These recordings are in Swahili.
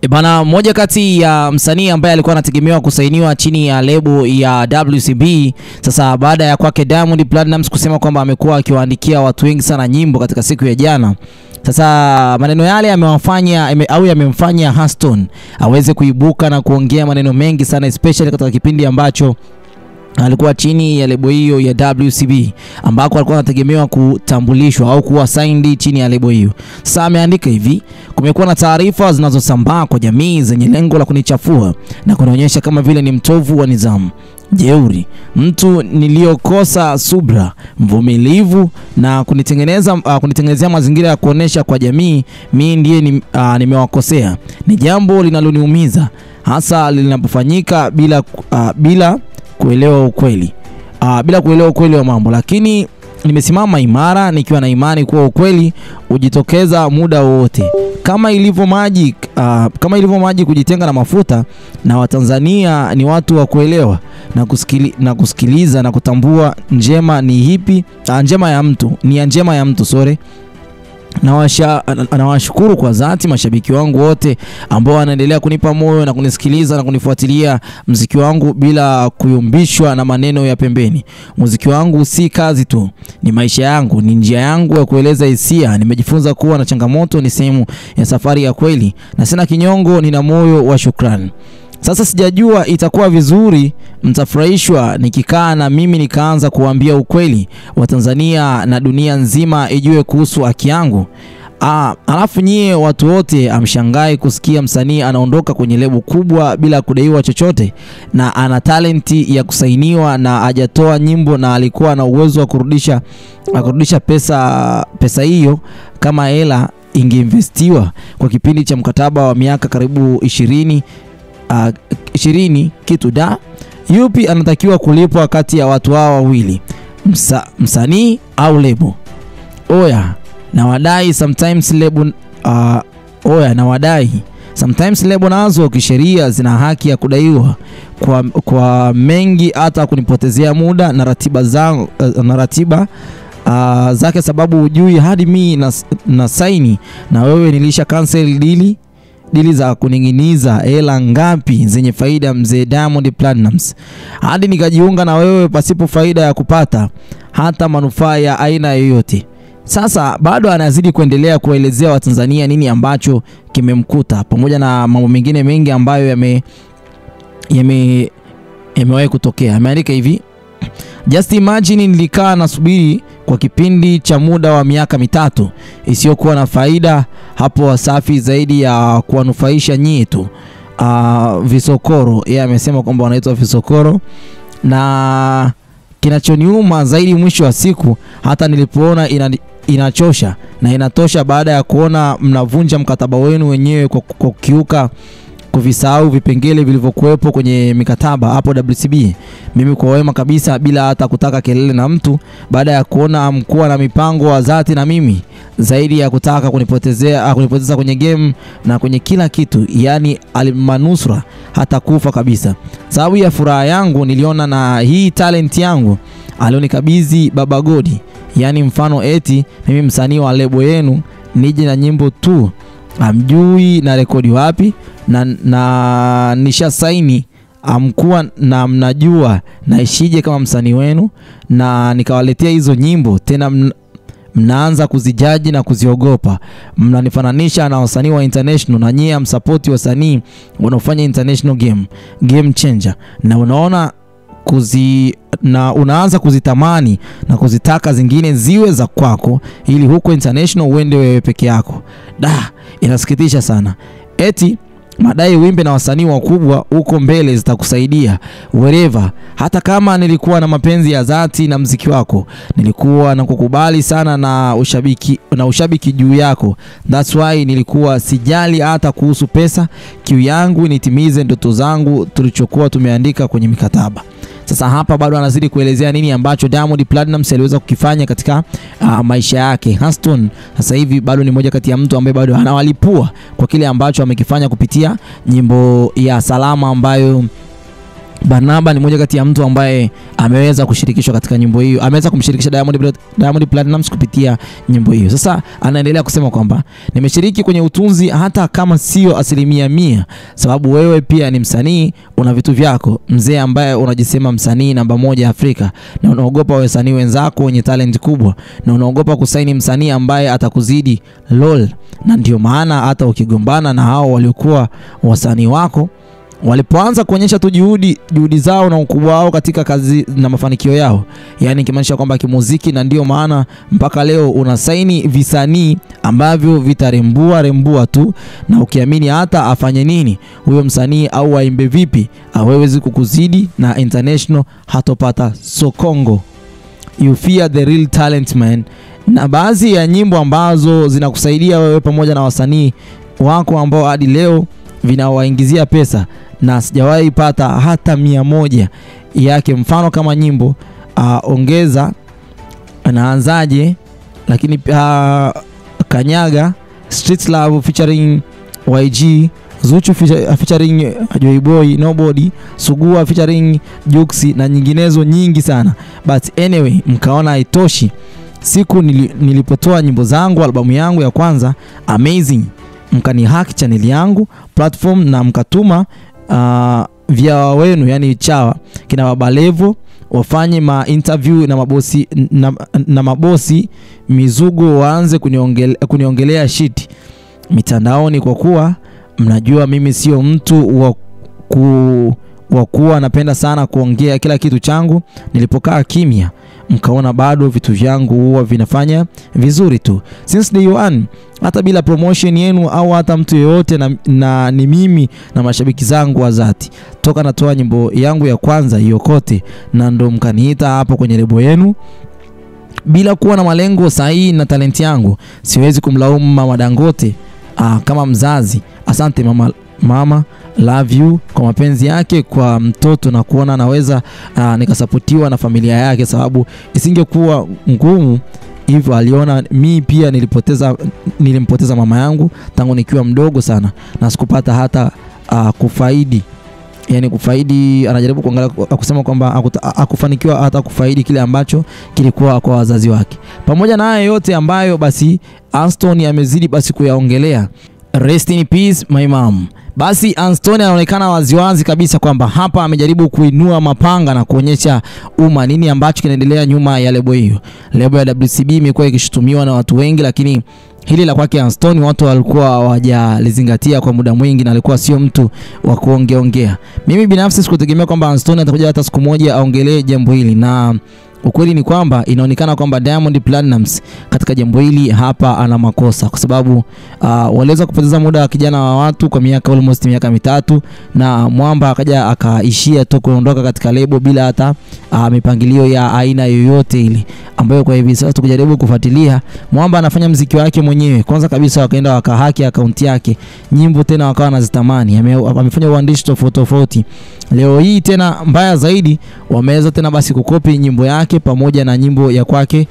Bana, moja kati ya msanii ambaye alikuwa anategemewa kusainiwa chini ya lebo ya WCB, sasa baada ya kwake Diamond Platnumz kusema kwamba amekuwa akiwaandikia watu wengi sana nyimbo katika siku ya jana. Sasa maneno yale yamemfanya Haston aweze kuibuka na kuongea maneno mengi sana, especially katika kipindi ambacho alikuwa chini ya lebo hiyo ya WCB, ambako alikuwa anategemewa kutambulishwa au kuwa signed chini ya lebo hiyo. Sasa ameandika hivi: kumekuwa na taarifa zinazosambaa kwa jamii zenye lengo la kunichafua na kunionyesha kama vile ni mtovu wa nidhamu, mtu niliokosa subra, mvumilivu na kunitengenezea mazingira ya kuonesha kwa jamii mimi ndiye nimewakosea. Ni jambo linaloniumiza hasa linapofanyika bila kuelewa ukweli. Bila kuelewa ukweli wa mambo, lakini nimesimama imara nikiwa na imani kuwa ukweli ujitokeza muda wote. Kama ilivyo maji kujitenga na mafuta, na Watanzania ni watu wa kuelewa na kusikiliza na kutambua njema ya mtu. Nawashukuru kwa dhati mashabiki wangu wote ambao wanaendelea kunipa moyo na kunisikiliza na kunifuatilia muziki wangu bila kuyumbishwa na maneno ya pembeni. Muziki wangu si kazi tu, ni maisha yangu, ni njia yangu ya kueleza hisia. Nimejifunza kuwa na changamoto ni sehemu ya safari ya kweli, na sina kinyongo, nina moyo wa shukrani. Sasa sijajua itakuwa vizuri mtafurahishwa nikikaa na mimi nikaanza kuambia ukweli wa Tanzania na dunia nzima ijue kuhusu haki yangu. Alafu nyie watu wote amshangai kusikia msanii anaondoka kwenye lebo kubwa bila kudaiwa chochote, na ana talenti ya kusainiwa na hajatoa nyimbo, na alikuwa na uwezo wa kurudisha pesa hiyo kama hela ingeinvestiwa kwa kipindi cha mkataba wa miaka karibu 20 kitu da. Yupi anatakiwa kulipwa kati ya watu hao wawili, msanii au lebo? Oya na wadai sometimes lebo nazo kisheria zina haki ya kudaiwa kwa mengi, hata kunipotezea muda na ratiba zake, sababu hujui hadi mimi na saini na wewe nilisha cancel dili za kuninginiza hela ngapi zenye faida, mzee Diamond Platnumz, hadi nikajiunga na wewe pasipo faida ya kupata hata manufaa ya aina yoyote. Sasa bado anazidi kuendelea kuelezea Watanzania nini ambacho kimemkuta, pamoja na mambo mengine mengi ambayo yamewahi kutokea. Ameandika hivi: just imagine nilikaa nasubiri kwa kipindi cha muda wa miaka 3 isiyokuwa na faida hapo Wasafi, zaidi ya kuwanufaisha nyie tu visokoro. Yeye amesema kwamba wanaitwa visokoro, na kinachoniuma zaidi mwisho wa siku, hata nilipoona inachosha na inatosha, baada ya kuona mnavunja mkataba wenu wenyewe kwa kukiuka kuvisahau vipengele vilivyokuwepo kwenye mikataba hapo WCB. Mimi kwa wema kabisa, bila hata kutaka kelele na mtu, baada ya kuona mkuu na mipango wa dhati na mimi, zaidi ya kutaka kunipoteza kwenye game na kwenye kila kitu, yani alimanusura hata kufa kabisa. Sababu ya furaha yangu niliona na hii talent yangu alionikabidhi Baba Godi, yani mfano eti mimi msanii wa lebo yenu nije na nyimbo tu, amjui na rekodi wapi na nisha saini, amkuwa na mnajua naishije kama msanii wenu, na nikawaletea hizo nyimbo tena mnaanza kuzijaji na kuziogopa. Mnanifananisha na wasanii wa international, na nyie msupport wasanii wanaofanya international game changer, na unaanza kuzitamani na kuzitaka zingine ziwe za kwako, ili huko international uende wewe peke yako. Inasikitisha sana. Eti madai wimbe na wasanii wakubwa huko mbele zitakusaidia wherever. Hata kama nilikuwa na mapenzi ya dhati na muziki wako, nilikuwa na kukubali sana na ushabiki juu yako. That's why nilikuwa sijali hata kuhusu pesa. Kiu yangu nitimize ndoto zangu tulichokuwa tumeandika kwenye mikataba. Sasa hapa bado anazidi kuelezea nini ambacho Diamond Platnumz aliweza kukifanya katika maisha yake. Haston sasa hivi bado ni moja kati ya mtu ambaye bado anawalipua kwa kile ambacho amekifanya kupitia nyimbo ya Salama ambayo Barnaba ni mmoja kati ya mtu ambaye ameweza kushirikishwa katika nyimbo hiyo, ameweza kumshirikisha Diamond Platnumz kupitia nyimbo hiyo. Sasa anaendelea kusema kwamba nimeshiriki kwenye utunzi hata kama sio 100%, sababu wewe pia ni msanii, una vitu vyako, mzee ambaye unajisema msanii namba 1 Afrika, na unaogopa wasanii wenzako wenye talent kubwa, na unaogopa kusaini msanii ambaye atakuzidi lol. Na ndio maana hata ukigombana na hao waliokuwa wasanii wako, walipoanza kuonyesha tu juhudi zao na ukubwa wao katika kazi na mafanikio yao, yani kimaanisha kwamba kimuziki, na ndio maana mpaka leo unasaini visanii ambavyo vitarembua tu, na ukiamini hata afanye nini huyo msanii au aimbe vipi hawezi kukuzidi, na international hatopata sokongo. You fear the real talent man. Na baadhi ya nyimbo ambazo zinakusaidia wewe pamoja na wasanii wako ambao hadi leo vinawaingizia pesa na sijawahi pata hata 100 yake, mfano kama nyimbo ongeza, naanzaje, lakini Kanyaga, Street Love featuring YG, Zuchu featuring Joy Boy, Nobody, Sugua featuring Juxi na nyinginezo nyingi sana. But anyway, mkaona haitoshi. Siku nilipotoa nyimbo zangu, albamu yangu ya kwanza Amazing, mkanihack channel yangu platform na mkatuma via wenu, yani chawa kina Babalevo wafanye ma interview na mabosi mizugo, waanze kuniongelea shit mitandaoni, kwa kuwa mnajua mimi sio mtu wa kuwa napenda sana kuongea kila kitu changu. Nilipokaa kimya, mkaona bado vitu vyangu huwa vinafanya vizuri tu since day one, hata bila promotion yenu au hata mtu yeyote, na ni mimi na mashabiki zangu wa dhati. Toka natoa nyimbo yangu ya kwanza Yokote, na ndo mkaniita hapo kwenye lebo yenu bila kuwa na malengo sahihi na talent yangu. Siwezi kumlaumu Mama Dangote kama mzazi. Asante mama, love you kwa mapenzi yake kwa mtoto, na kuona naweza nikasapotiwa na familia yake, sababu isingekuwa ngumu hivyo. Aliona mimi pia nilimpoteza mama yangu tangu nikiwa mdogo sana, na sikupata hata kufaidi, yani kufaidi, anajaribu kuangalia kusema kwamba akufanikiwa hata kufaidi kile ambacho kilikuwa kwa wazazi wake. Pamoja na haya yote ambayo basi Aston amezidi basi kuyaongelea, rest in peace my mom. Basi Aston anaonekana waziwazi kabisa kwamba hapa amejaribu kuinua mapanga na kuonyesha nini ambacho kinaendelea nyuma ya lebo hiyo. Lebo ya WCB imekuwa ikishutumiwa na watu wengi, lakini hili la kwake Aston watu walikuwa hawajalizingatia kwa muda mwingi, na alikuwa sio mtu wa kuongea. Mimi binafsi sikutegemea kwamba Aston atakuja hata siku moja aongelee jambo hili, na ukweli ni kwamba inaonekana kwamba Diamond Platnumz katika jambo hili hapa ana makosa, kwa sababu waliweza kupoteza muda wa kijana wa watu kwa almost miaka 3, na Mwamba akaja akaishia tu kuondoka katika lebo bila hata mipangilio ya aina yoyote ile, ambayo kwa hivi sasa tukijaribu kufuatilia, Mwamba anafanya muziki wake mwenyewe. Kwanza kabisa wakaenda wakahaki account yake, nyimbo tena wakawa wanazitamani, amefanya uandishi tofauti. Leo hii tena mbaya zaidi, wameweza tena basi kukopi nyimbo yake pamoja na nyimbo ya kwake,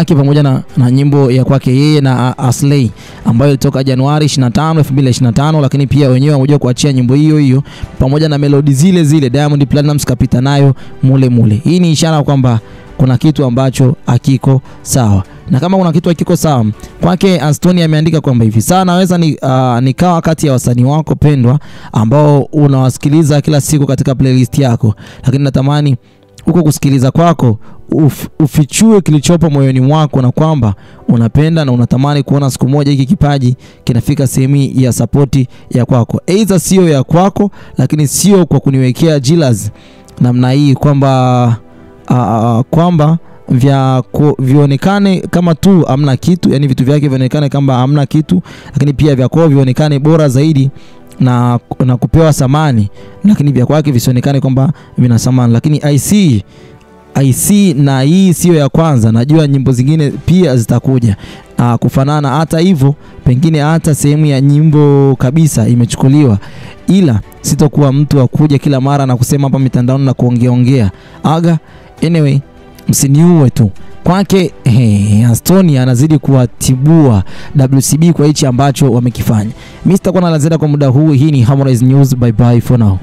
pamoja na nyimbo ya kwake yeye na Aslay ambayo ilitoka Januari 25, 2025, lakini pia wenyewe wamekuja kuachia nyimbo hiyo pamoja na melody zile Diamond Platnumz kapita nayo mule. Hii ni ishara kwamba kuna kitu ambacho hakiko sawa. Na kama kuna kitu hakiko sawa kwake, Aston ameandika kwamba hivi sana naweza nikawa kati ya wasanii wako pendwa ambao unawasikiliza kila siku katika playlist yako, lakini natamani huko kusikiliza kwako ufichue kilichopo moyoni mwako, na kwamba unapenda na unatamani kuona siku moja hiki kipaji kinafika sehemu ya support ya kwako. Aidha sio ya kwako, lakini sio kwa kuniwekea jealous namna hii kwamba vionekane kama tu hamna kitu, yani vitu vyake vionekane kama hamna kitu, lakini pia vya kwao vionekane bora zaidi na kupewa samani, lakini vya kwake visionekane kwamba vina samani. Lakini I see na hii sio ya kwanza, najua nyimbo zingine pia zitakuja kufanana. Hata hivyo pengine hata sehemu ya nyimbo kabisa imechukuliwa, ila sitokuwa mtu wa kuja kila mara na kusema hapa mitandaoni na kuongea. Anyway, msiniue tu. Kwake Anstoni anazidi kuwatibua WCB kwa hichi ambacho wamekifanya. Mr. Kwana lazima kwa muda huu. Hii ni Harmonize News, bye bye for now.